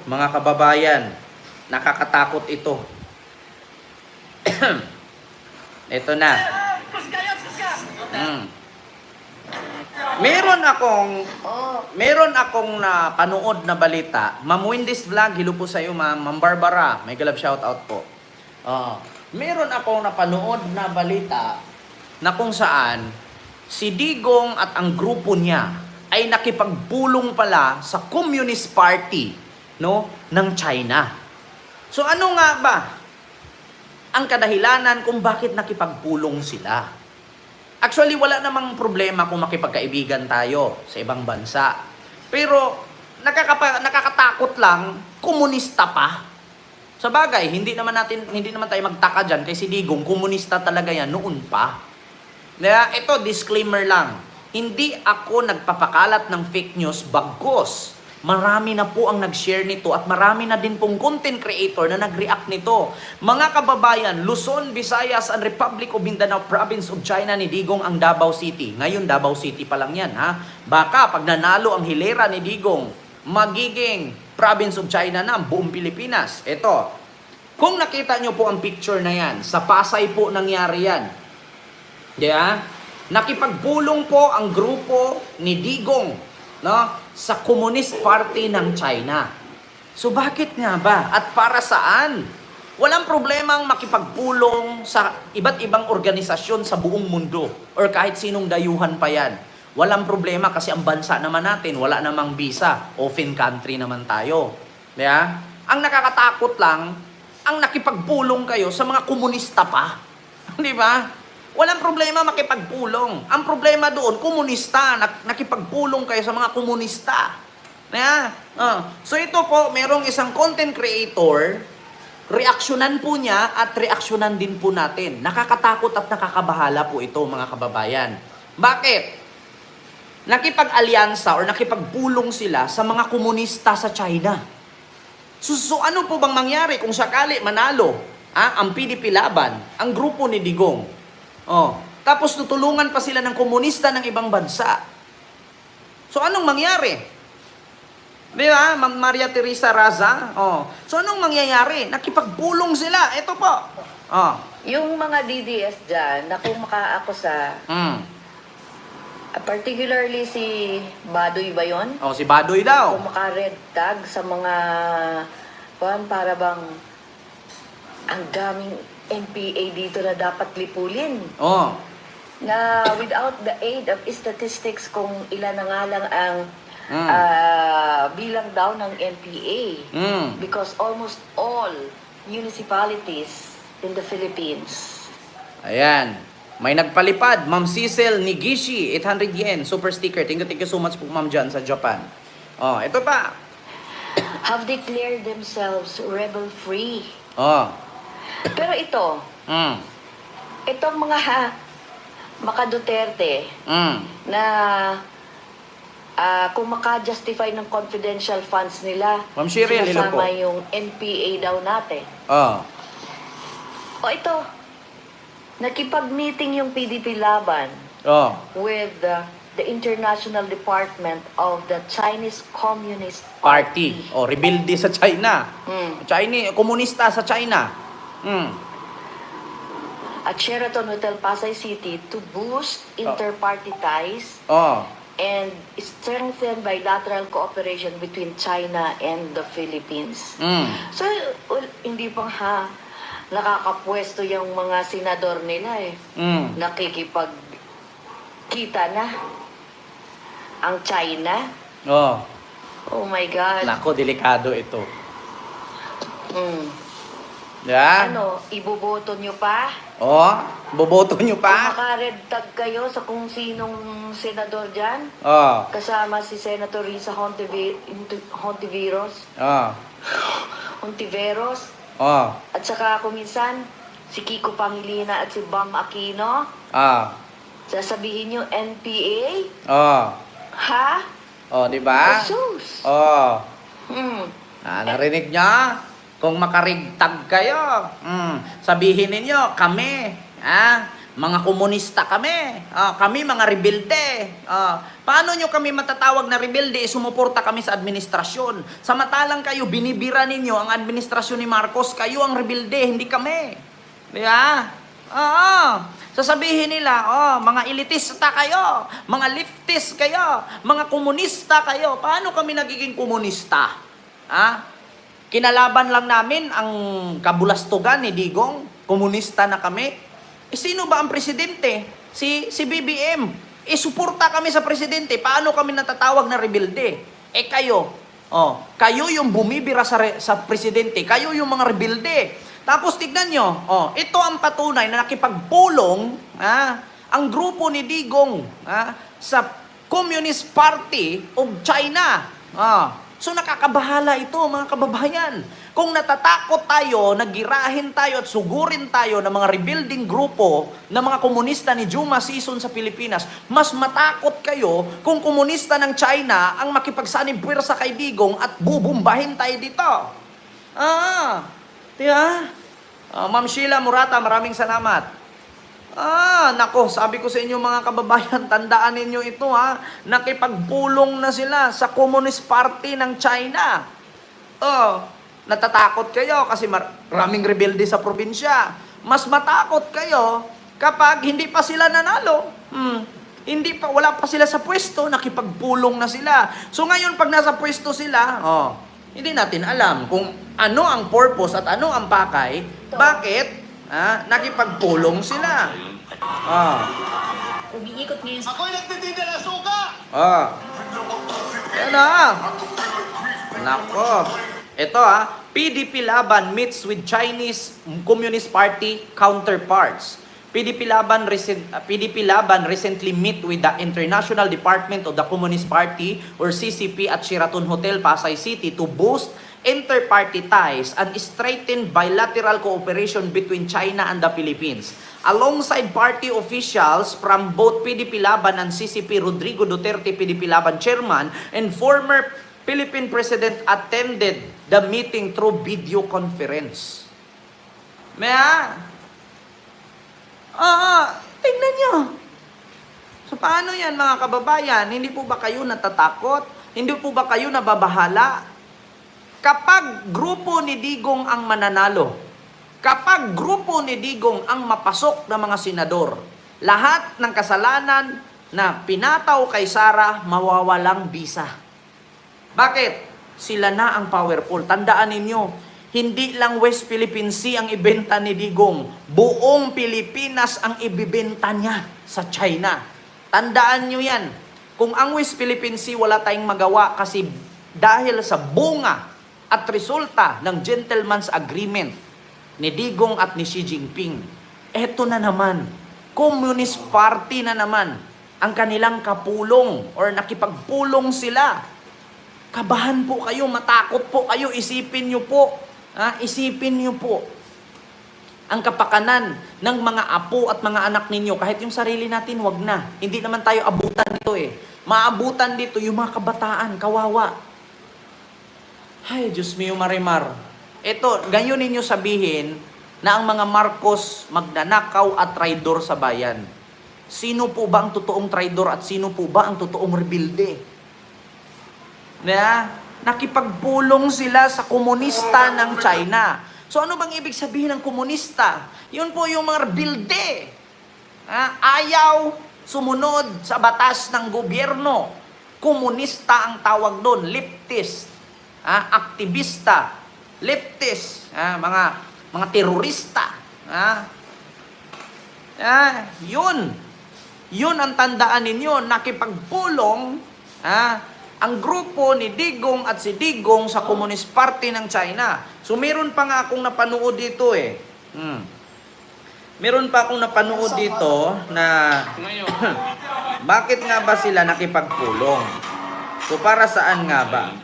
Mga kababayan, nakakatakot ito. Ito na. Meron akong napanood na balita. Ma'am Wendy's Vlog, hello po sa iyo, Ma'am Barbara. May galab shout out po. Meron akong napanood na balita na kung saan si Digong at ang grupo niya ay nakipagbulong pala sa Communist Party, no, ng China. So ano nga ba ang kadahilanan kung bakit nakipagpulong sila? Actually, wala namang problema kung makipagkaibigan tayo sa ibang bansa. Pero nakakatakot lang, komunista pa. Sa bagay, hindi naman tayo magtaka diyan kasi Digong komunista talaga yan noon pa. Ito, disclaimer lang. Hindi ako nagpapakalat ng fake news, bagkus marami na po ang nag-share nito at marami na din pong content creator na nag-react nito. Mga kababayan, Luzon, Visayas, and Republic of Mindanao, Province of China ni Digong ang Davao City. Ngayon, Davao City pa lang yan, ha? Baka pag nanalo ang hilera ni Digong, magiging Province of China na ang buong Pilipinas. Ito, kung nakita nyo po ang picture na yan, sa Pasay po nangyari yan. Yeah? Nakipagpulong po ang grupo ni Digong, no, sa Communist Party ng China. So bakit nga ba? At para saan? Walang problemang makipagpulong sa iba't ibang organisasyon sa buong mundo or kahit sinong dayuhan pa yan. Walang problema kasi ang bansa naman natin, wala namang visa. Open country naman tayo. Yeah? Ang nakakatakot lang, ang nakipagpulong kayo sa mga komunista pa. Di ba? Walang problema makipagpulong. Ang problema doon, komunista. Nakipagpulong kayo sa mga komunista. So ito po, merong isang content creator, reaksyonan po niya at reaksyonan din po natin. Nakakatakot at nakakabahala po ito, mga kababayan. Bakit? Nakipag-alyansa or nakipagpulong sila sa mga komunista sa China. So ano po bang mangyari kung sakali manalo ang PDP laban, ang grupo ni Digong? Tapos tutulungan pa sila ng komunista ng ibang bansa. So anong mangyari? Di ba? Ma'am Maria Teresa Raza? So anong mangyayari? Nakipagpulong sila. Ito po. Yung mga DDS dyan, na kung makaakusa, particularly si Baduy ba yun? Si Baduy daw. Kung maka-red tag sa mga, para bang, ang daming NPA dito na dapat lipulin. Na without the aid of statistics kung ilan na nga lang ang bilang daw ng NPA. Because almost all municipalities in the Philippines. Ayan. May nagpalipad. Ma'am Cecil Nigishi, 800 yen. Super sticker. Thank you so much po, ma'am, dyan sa Japan. Ito pa. Have declared themselves rebel-free. Pero ito, itong mga maka Duterte na kung maka-justify ng confidential funds nila, sinasama yung NPA daw natin. Ito, nakipag-meeting yung PDP laban with the International Department of the Chinese Communist Party. Rebelde sa China. Komunista sa China. At Sheraton Hotel Pasay City to boost inter-party ties and strengthen bilateral cooperation between China and the Philippines. So, hindi pang nakakapwesto yung mga senador nila nakikipagkita na ang China. Oh my God. Nako, delikado ito. Yeah. Iboboto nyo pa? Boboto nyo pa? Kung maka-red tag kayo sa kung sinong senador dyan? Kasama si Senator Risa Hontiveros. At saka kuminsan, si Kiko Pangilinan at si Bam Aquino. Sasabihin nyo, NPA? Di ba? Jesus. Narinig nyo? Kung makarigtag kayo, sabihin ninyo, kami, mga komunista kami. Kami mga rebelde. Paano nyo kami matatawag na rebelde? Sumuporta kami sa administrasyon. Samantalang kayo, binibira ninyo ang administrasyon ni Marcos. Kayo ang rebelde, hindi kami. Diba? Sasabihin nila, mga elitista kayo, mga leftist kayo, mga komunista kayo. Paano kami nagiging komunista? Kinalaban lang namin ang kabulastugan ni Digong. Komunista na kami. Sino ba ang presidente? Si BBM. Suporta kami sa presidente. Paano kami natatawag na rebelde? Kayo. Kayo yung bumibira sa presidente. Kayo yung mga rebelde. Tapos tignan nyo. Ito ang patunay na nakipagpulong ang grupo ni Digong sa Communist Party of China. So nakakabahala ito, mga kababayan. Kung natatakot tayo, nagirahin tayo at sugurin tayo ng mga rebuilding grupo ng mga komunista ni Juma Sison sa Pilipinas, mas matakot kayo kung komunista ng China ang makipagsanib puwersa kay Digong at bubumbahin tayo dito. Diba? Ma'am Sheila Murata, maraming salamat. Nako, sabi ko sa inyo mga kababayan, tandaan ninyo ito nakipagpulong na sila sa Communist Party ng China. Natatakot kayo kasi maraming rebelde sa probinsya. Mas matakot kayo kapag hindi pa sila nanalo. Wala pa sila sa pwesto, nakipagpulong na sila. So ngayon pag nasa pwesto sila, hindi natin alam kung ano ang purpose at ano ang pakay, bakit nakipagpulong sila. Umiikot ngayon. Ako'y nagtitinda ng suka! Yan Nako. Ito PDP Laban meets with Chinese Communist Party counterparts. PDP Laban recently met with the International Department of the Communist Party or CCP at Sheraton Hotel, Pasay City to boost inter-party ties and strengthen bilateral cooperation between China and the Philippines. Alongside party officials from both PDP Laban and CCP, Rodrigo Duterte, PDP Laban chairman, and former Philippine President attended the meeting through video conference. Tingnan nyo. So paano yan mga kababayan? Hindi po ba kayo natatakot? Hindi po ba kayo nababahala? Kapag grupo ni Digong ang mananalo, kapag grupo ni Digong ang mapasok ng mga senador, lahat ng kasalanan na pinataw kay Sara mawawalang bisa. Bakit? Sila na ang powerful. Tandaan ninyo, hindi lang West Philippine Sea ang ibenta ni Digong. Buong Pilipinas ang ibibenta niya sa China. Tandaan nyo yan. Kung ang West Philippine Sea wala tayong magawa kasi dahil sa bunga at resulta ng gentleman's agreement ni Digong at ni Xi Jinping. Eto na naman, Communist Party na naman ang kanilang kapulong or nakipagpulong sila. Kabahan po kayo, matakot po kayo, isipin nyo po. Isipin nyo po ang kapakanan ng mga apo at mga anak ninyo. Kahit yung sarili natin, wag na. Hindi naman tayo abutan dito Maabutan dito yung mga kabataan, kawawa. Ay, Diyos mio Marimar. Ito, ganyan ninyo sabihin na ang mga Marcos magnanakaw at traidor sa bayan. Sino po ba ang totoong traidor at sino po ba ang totoong rebelde? Nakipagpulong sila sa komunista ng China. So ano bang ibig sabihin ng komunista? Yun po yung mga rebelde. Ayaw sumunod sa batas ng gobyerno. Komunista ang tawag doon, leftist. Aktivista, leftist, mga terorista. Yun ang tandaan ninyo, nakipagpulong ang grupo ni Digong at si Digong sa Communist Party ng China. So meron pa nga akong napanood dito Meron pa akong napanood dito na bakit nga ba sila nakipagpulong? So para saan nga ba? Alam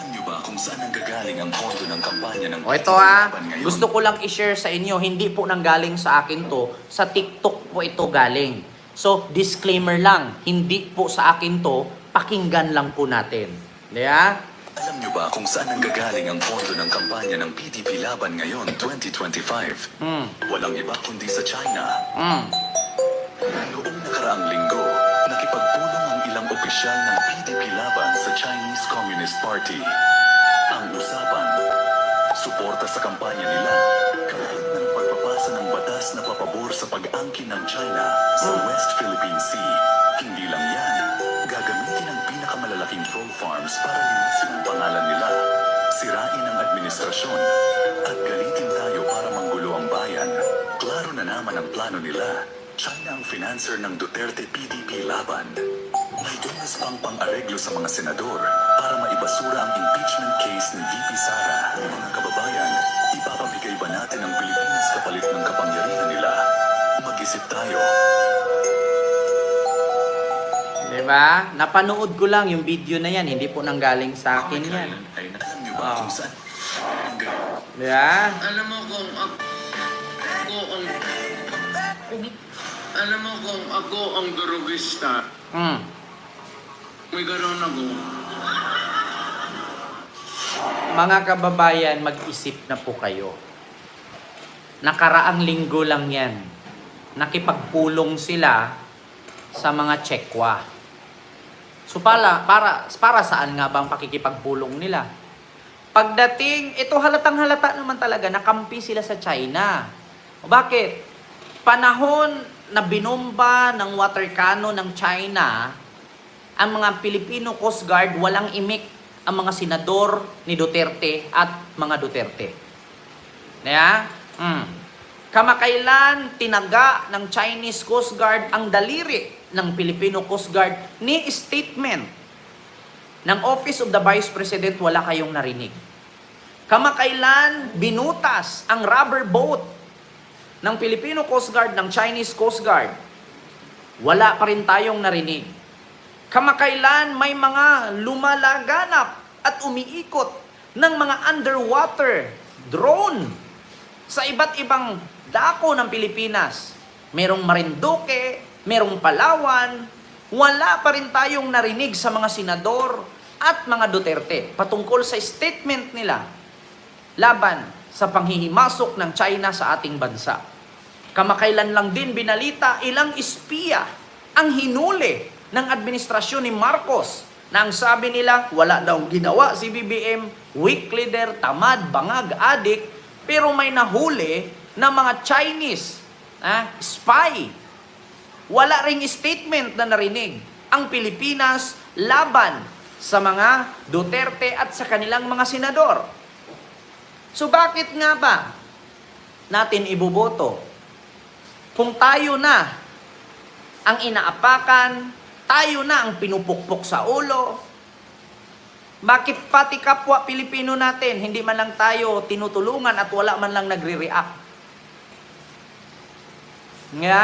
niyo ba kung saan nanggagaling ang pondo ng kampanya ng ito gusto ko lang i-share sa inyo, hindi po nanggaling sa akin to, sa TikTok po ito galing. So, disclaimer lang, hindi po sa akin to, pakinggan lang po natin. Diba? Alam niyo ba kung saan nanggagaling ang pondo ng kampanya ng PDP Laban ngayon 2025? Walang iba kundi sa China. Noong nakaraang linggo, nakipagpulong ang ilang opisyal ng PDP Laban sa Chinese Communist Party. Ang usapan, suporta sa kampanya nila, kahit ng pagpapasa ng batas na papabor sa pag-angkin ng China sa West Philippine Sea. Hindi lang yan, gagamitin ang pinakamalalaking troll farms para linisin ang pangalan nila, sirain ang administrasyon, at galitin tayo para manggulo ang bayan. Klaro na naman ang plano nila. China ang financer ng Duterte PDP Laban. May dumas pang pang-areglo sa mga senador para maibasura ang impeachment case ni VP Sara. Mga kababayan, ipapabigay ba natin ang Pilipinas kapalit ng kapangyarihan nila? Mag-isip tayo. Diba? Napanood ko lang yung video na yan. Hindi po nanggaling sa akin yan. Ay, alam niyo ba kung saan? Diba? Alam mo kung ako ang durugista, may gano'n ako. Mga kababayan, mag-isip na po kayo. Nakaraang linggo lang yan. Nakipagpulong sila sa mga Chekwa. So para saan nga bang pakikipagpulong nila? Pagdating, ito halatang halata naman talaga, nakampi sila sa China. O bakit? Panahon na binomba ng water cannon ng China, ang mga Filipino Coast Guard, walang imik ang mga senador ni Duterte at mga Duterte. Kaya, kamakailan tinaga ng Chinese Coast Guard ang daliri ng Filipino Coast Guard ni statement ng Office of the Vice President, wala kayong narinig. Kamakailan binutas ang rubber boat ng Filipino Coast Guard, ng Chinese Coast Guard, wala pa rin tayong narinig. Kamakailan may mga lumalaganap at umiikot ng mga underwater drone sa iba't ibang dako ng Pilipinas. Merong Marinduque, merong Palawan, wala pa rin tayong narinig sa mga senador at mga Duterte patungkol sa statement nila laban sa panghihimasok ng China sa ating bansa. Kamakailan lang din binalita, ilang espiya ang hinuli ng administrasyon ni Marcos na ang sabi nila, wala daw ginawa si BBM, weak leader, tamad, bangag, adik, pero may nahuli na mga Chinese spy. Wala ring statement na narinig ang Pilipinas laban sa mga Duterte at sa kanilang mga senador. So bakit nga ba natin iboboto? Kung tayo na ang inaapakan, tayo na ang pinupukpok sa ulo, bakit pati kapwa Pilipino natin, hindi man lang tayo tinutulungan at wala man lang nagre-react? Nga